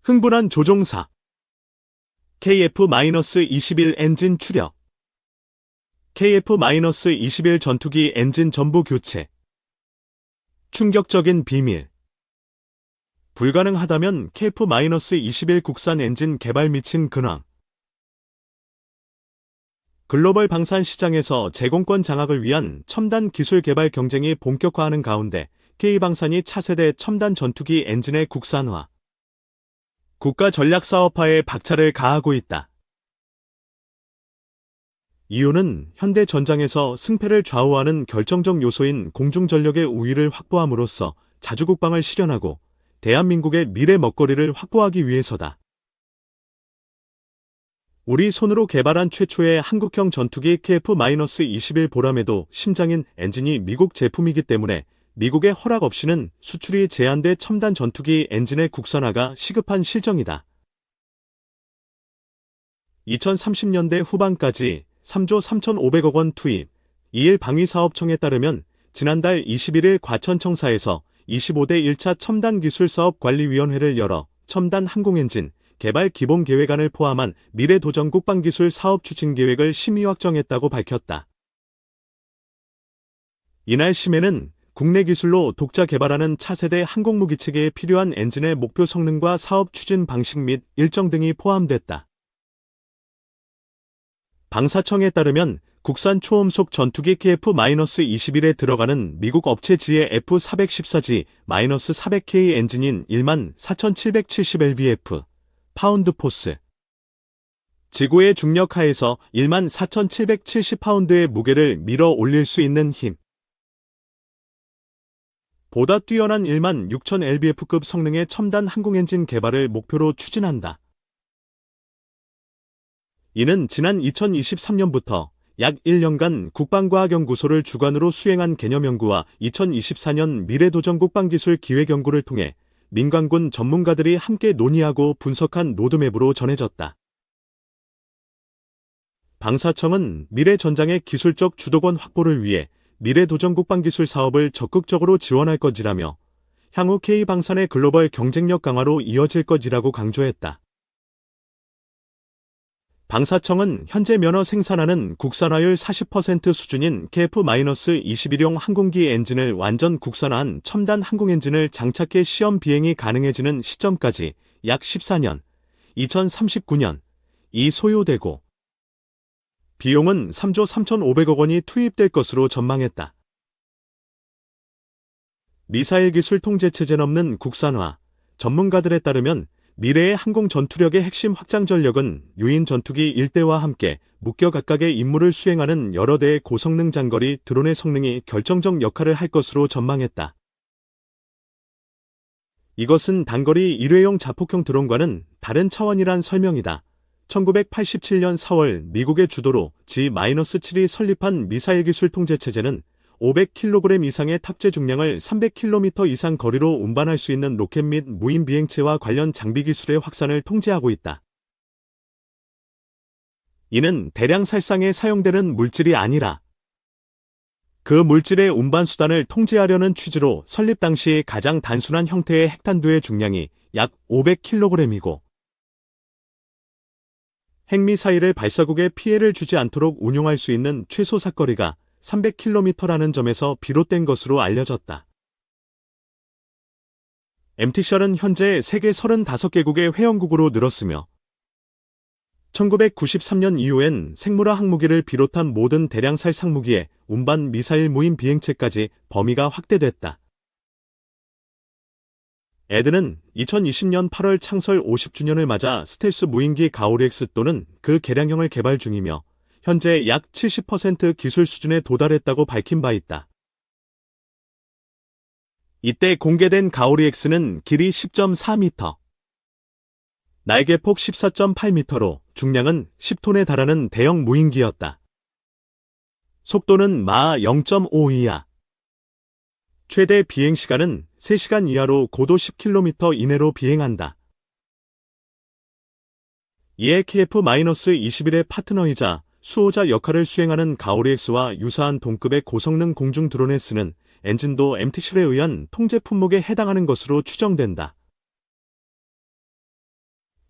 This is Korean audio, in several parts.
흥분한 조종사. KF-21 엔진 추력. KF-21 전투기 엔진 전부 교체. 충격적인 비밀. 불가능하다면 KF-21 국산 엔진 개발 미친 근황. 글로벌 방산 시장에서 제공권 장악을 위한 첨단 기술 개발 경쟁이 본격화하는 가운데 K방산이 차세대 첨단 전투기 엔진의 국산화, 국가 전략 사업화에 박차를 가하고 있다. 이유는 현대전장에서 승패를 좌우하는 결정적 요소인 공중전력의 우위를 확보함으로써 자주국방을 실현하고 대한민국의 미래 먹거리를 확보하기 위해서다. 우리 손으로 개발한 최초의 한국형 전투기 KF-21 보람에도 심장인 엔진이 미국 제품이기 때문에 미국의 허락 없이는 수출이 제한돼 첨단 전투기 엔진의 국산화가 시급한 실정이다. 2030년대 후반까지 3조 3,500억 원 투입. 이일 방위사업청에 따르면 지난달 21일 과천청사에서 25대 1차 첨단기술사업관리위원회를 열어 첨단 항공엔진 개발 기본계획안을 포함한 미래도전 국방기술 사업 추진계획을 심의 확정했다고 밝혔다. 이날 심의는 국내 기술로 독자 개발하는 차세대 항공무기체계에 필요한 엔진의 목표 성능과 사업 추진 방식 및 일정 등이 포함됐다. 방사청에 따르면 국산 초음속 전투기 KF-21에 들어가는 미국 업체 지의 F414G-400K 엔진인 14,770lbf 파운드 포스. 지구의 중력 하에서 14,770파운드의 무게를 밀어 올릴 수 있는 힘. 보다 뛰어난 16,000lbf급 성능의 첨단 항공엔진 개발을 목표로 추진한다. 이는 지난 2023년부터 약 1년간 국방과학연구소를 주관으로 수행한 개념연구와 2024년 미래도전 국방기술 기획연구를 통해 민간군 전문가들이 함께 논의하고 분석한 로드맵으로 전해졌다. 방사청은 미래전장의 기술적 주도권 확보를 위해 미래도전 국방기술 사업을 적극적으로 지원할 것이라며 향후 K방산의 글로벌 경쟁력 강화로 이어질 것이라고 강조했다. 방사청은 현재 면허 생산하는 국산화율 40% 수준인 KF-21용 항공기 엔진을 완전 국산화한 첨단 항공엔진을 장착해 시험 비행이 가능해지는 시점까지 약 14년, 2039년이 소요되고 비용은 3조 3,500억 원이 투입될 것으로 전망했다. 미사일 기술 통제체제 넘는 국산화. 전문가들에 따르면 미래의 항공 전투력의 핵심 확장 전력은 유인 전투기 1대와 함께 묶여 각각의 임무를 수행하는 여러 대의 고성능 장거리 드론의 성능이 결정적 역할을 할 것으로 전망했다. 이것은 단거리 일회용 자폭형 드론과는 다른 차원이란 설명이다. 1987년 4월 미국의 주도로 G-7이 설립한 미사일 기술 통제체제는 500kg 이상의 탑재 중량을 300km 이상 거리로 운반할 수 있는 로켓 및 무인 비행체와 관련 장비 기술의 확산을 통제하고 있다. 이는 대량 살상에 사용되는 물질이 아니라 그 물질의 운반 수단을 통제하려는 취지로 설립 당시 가장 단순한 형태의 핵탄두의 중량이 약 500kg이고 핵미사일의 발사국에 피해를 주지 않도록 운용할 수 있는 최소 사거리가 300km라는 점에서 비롯된 것으로 알려졌다. MTCL은 현재 세계 35개국의 회원국으로 늘었으며 1993년 이후엔 생물화 항무기를 비롯한 모든 대량살 상무기에 운반 미사일 무인 비행체까지 범위가 확대됐다. 에드는 2020년 8월 창설 50주년을 맞아 스텔스 무인기 가오리엑스 또는 그 개량형을 개발 중이며 현재 약 70% 기술 수준에 도달했다고 밝힌 바 있다. 이때 공개된 가오리엑스는 길이 10.4m, 날개폭 14.8m로 중량은 10톤에 달하는 대형 무인기였다. 속도는 마하 0.5 이하. 최대 비행시간은 3시간 이하로 고도 10km 이내로 비행한다. 이에 KF-21의 파트너이자 수호자 역할을 수행하는 가오리엑스와 유사한 동급의 고성능 공중 드론에 쓰는 엔진도 MTCL에 의한 통제 품목에 해당하는 것으로 추정된다.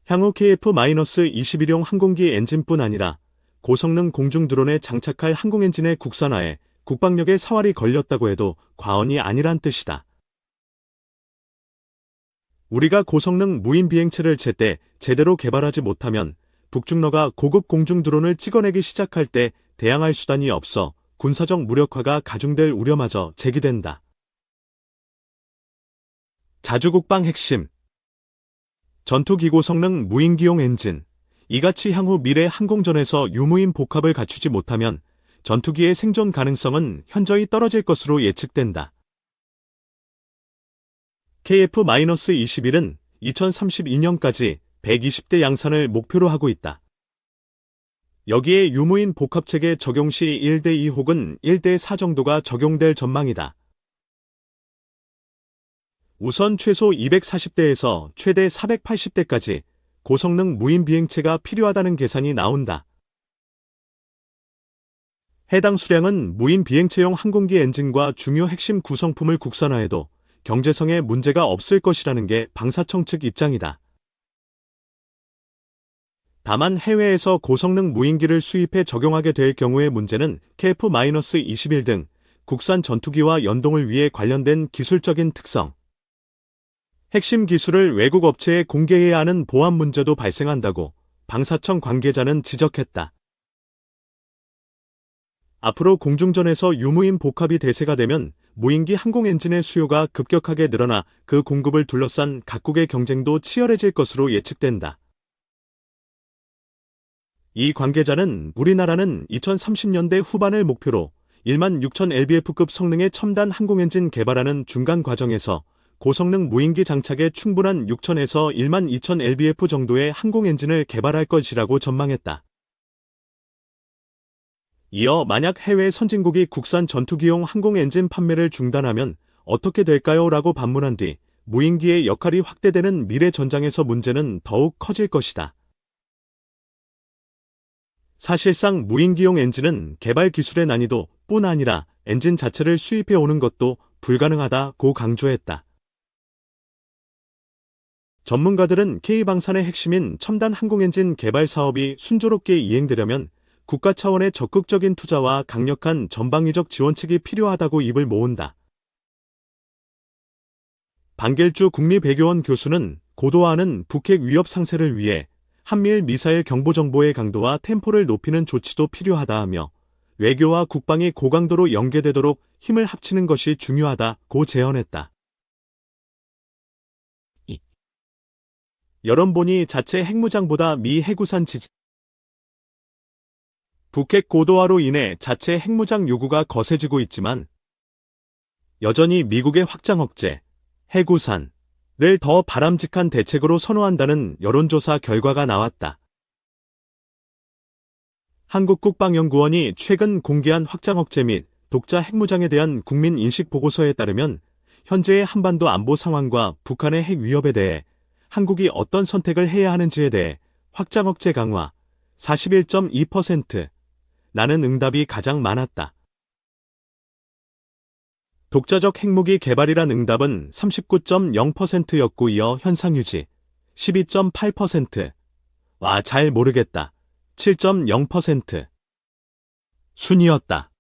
향후 KF-21용 항공기 엔진뿐 아니라 고성능 공중 드론에 장착할 항공 엔진의 국산화에 국방력에 사활이 걸렸다고 해도 과언이 아니란 뜻이다. 우리가 고성능 무인 비행체를 제때 제대로 개발하지 못하면 북중러가 고급 공중 드론을 찍어내기 시작할 때 대항할 수단이 없어 군사적 무력화가 가중될 우려마저 제기된다. 자주국방 핵심 전투기고 성능 무인기용 엔진 이같이 향후 미래 항공전에서 유무인 복합을 갖추지 못하면 전투기의 생존 가능성은 현저히 떨어질 것으로 예측된다. KF-21은 2032년까지 120대 양산을 목표로 하고 있다. 여기에 유무인 복합체계 적용 시 1대2 혹은 1대4 정도가 적용될 전망이다. 우선 최소 240대에서 최대 480대까지 고성능 무인 비행체가 필요하다는 계산이 나온다. 해당 수량은 무인 비행체용 항공기 엔진과 중요 핵심 구성품을 국산화해도 경제성에 문제가 없을 것이라는 게 방사청 측 입장이다. 다만 해외에서 고성능 무인기를 수입해 적용하게 될 경우의 문제는 KF-21 등 국산 전투기와 연동을 위해 관련된 기술적인 특성, 핵심 기술을 외국 업체에 공개해야 하는 보안 문제도 발생한다고 방사청 관계자는 지적했다. 앞으로 공중전에서 유무인 복합이 대세가 되면 무인기 항공 엔진의 수요가 급격하게 늘어나 그 공급을 둘러싼 각국의 경쟁도 치열해질 것으로 예측된다. 이 관계자는 우리나라는 2030년대 후반을 목표로 16,000lbf급 성능의 첨단 항공 엔진 개발하는 중간 과정에서 고성능 무인기 장착에 충분한 6,000에서 12,000lbf 정도의 항공 엔진을 개발할 것이라고 전망했다. 이어 만약 해외 선진국이 국산 전투기용 항공 엔진 판매를 중단하면 어떻게 될까요? 라고 반문한 뒤 무인기의 역할이 확대되는 미래 전장에서 문제는 더욱 커질 것이다. 사실상 무인기용 엔진은 개발 기술의 난이도 뿐 아니라 엔진 자체를 수입해 오는 것도 불가능하다고 강조했다. 전문가들은 K방산의 핵심인 첨단 항공엔진 개발 사업이 순조롭게 이행되려면 국가 차원의 적극적인 투자와 강력한 전방위적 지원책이 필요하다고 입을 모은다. 반길주 국립외교원 교수는 고도화하는 북핵 위협 상세를 위해 한미일 미사일 경보 정보의 강도와 템포를 높이는 조치도 필요하다하며 외교와 국방이 고강도로 연계되도록 힘을 합치는 것이 중요하다고 제언했다. 여론보니 자체 핵무장보다 미 해구산 지지 북핵 고도화로 인해 자체 핵무장 요구가 거세지고 있지만 여전히 미국의 확장 억제, 해구산을 더 바람직한 대책으로 선호한다는 여론조사 결과가 나왔다. 한국국방연구원이 최근 공개한 확장 억제 및 독자 핵무장에 대한 국민 인식 보고서에 따르면 현재의 한반도 안보 상황과 북한의 핵 위협에 대해 한국이 어떤 선택을 해야 하는지에 대해 확장 억제 강화 41.2%, 라는 응답이 가장 많았다. 독자적 핵무기 개발이란 응답은 39.0%였고 이어 현상 유지 12.8%, 와 잘 모르겠다 7.0% 순이었다.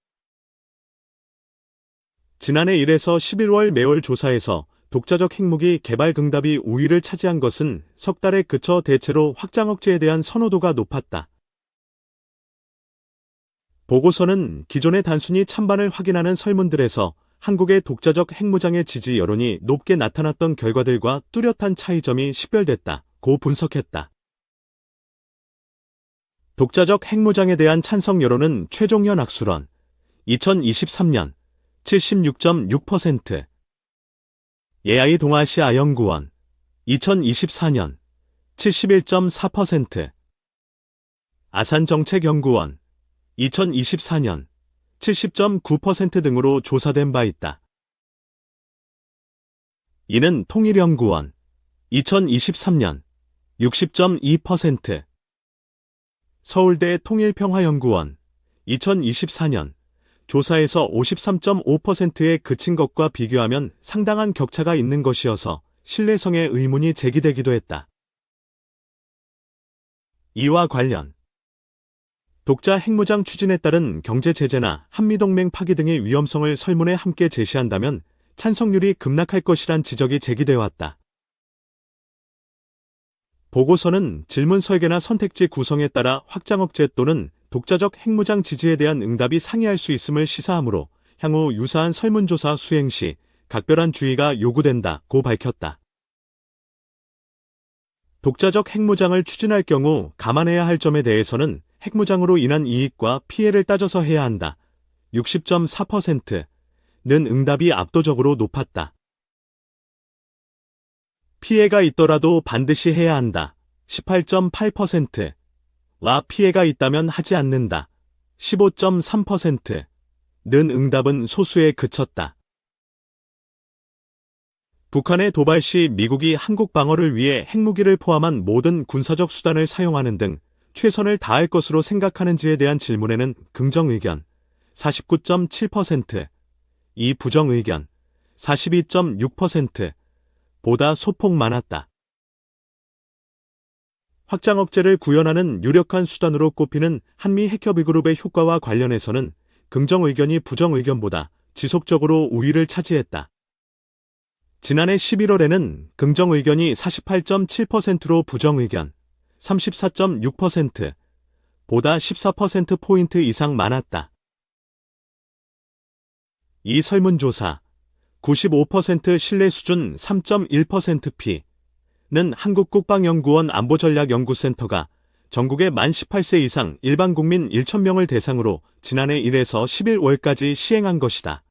지난해 1에서 11월 매월 조사에서 독자적 핵무기 개발 응답이 우위를 차지한 것은 석 달에 그쳐 대체로 확장 억제에 대한 선호도가 높았다. 보고서는 기존의 단순히 찬반을 확인하는 설문들에서 한국의 독자적 핵무장의 지지 여론이 높게 나타났던 결과들과 뚜렷한 차이점이 식별됐다고 분석했다. 독자적 핵무장에 대한 찬성 여론은 최종현 악수론 2023년 76.6%, 예아이 동아시아 연구원 2024년 71.4%, 아산정책연구원 2024년 70.9% 등으로 조사된 바 있다. 이는 통일연구원 2023년 60.2%, 서울대 통일평화연구원 2024년 조사에서 53.5%에 그친 것과 비교하면 상당한 격차가 있는 것이어서 신뢰성에 의문이 제기되기도 했다. 이와 관련 독자 핵무장 추진에 따른 경제 제재나 한미동맹 파기 등의 위험성을 설문에 함께 제시한다면 찬성률이 급락할 것이란 지적이 제기되어 왔다. 보고서는 질문 설계나 선택지 구성에 따라 확장 억제 또는 독자적 핵무장 지지에 대한 응답이 상이할 수 있음을 시사하므로 향후 유사한 설문조사 수행 시 각별한 주의가 요구된다고 밝혔다. 독자적 핵무장을 추진할 경우 감안해야 할 점에 대해서는 핵무장으로 인한 이익과 피해를 따져서 해야 한다. 60.4%는 응답이 압도적으로 높았다. 피해가 있더라도 반드시 해야 한다. 18.8%와 피해가 있다면 하지 않는다. 15.3%는 응답은 소수에 그쳤다. 북한의 도발 시 미국이 한국 방어를 위해 핵무기를 포함한 모든 군사적 수단을 사용하는 등 최선을 다할 것으로 생각하는지에 대한 질문에는 긍정 의견 49.7%, 이 부정 의견 42.6%보다 소폭 많았다. 확장 억제를 구현하는 유력한 수단으로 꼽히는 한미 핵협의 그룹의 효과와 관련해서는 긍정 의견이 부정 의견보다 지속적으로 우위를 차지했다. 지난해 11월에는 긍정 의견이 48.7%로 부정 의견 34.6%보다 14%포인트 이상 많았다. 이 설문조사 95% 신뢰 수준 3.1%P는 한국국방연구원 안보전략연구센터가 전국의 만 18세 이상 일반 국민 1,000명을 대상으로 지난해 1에서 11월까지 시행한 것이다.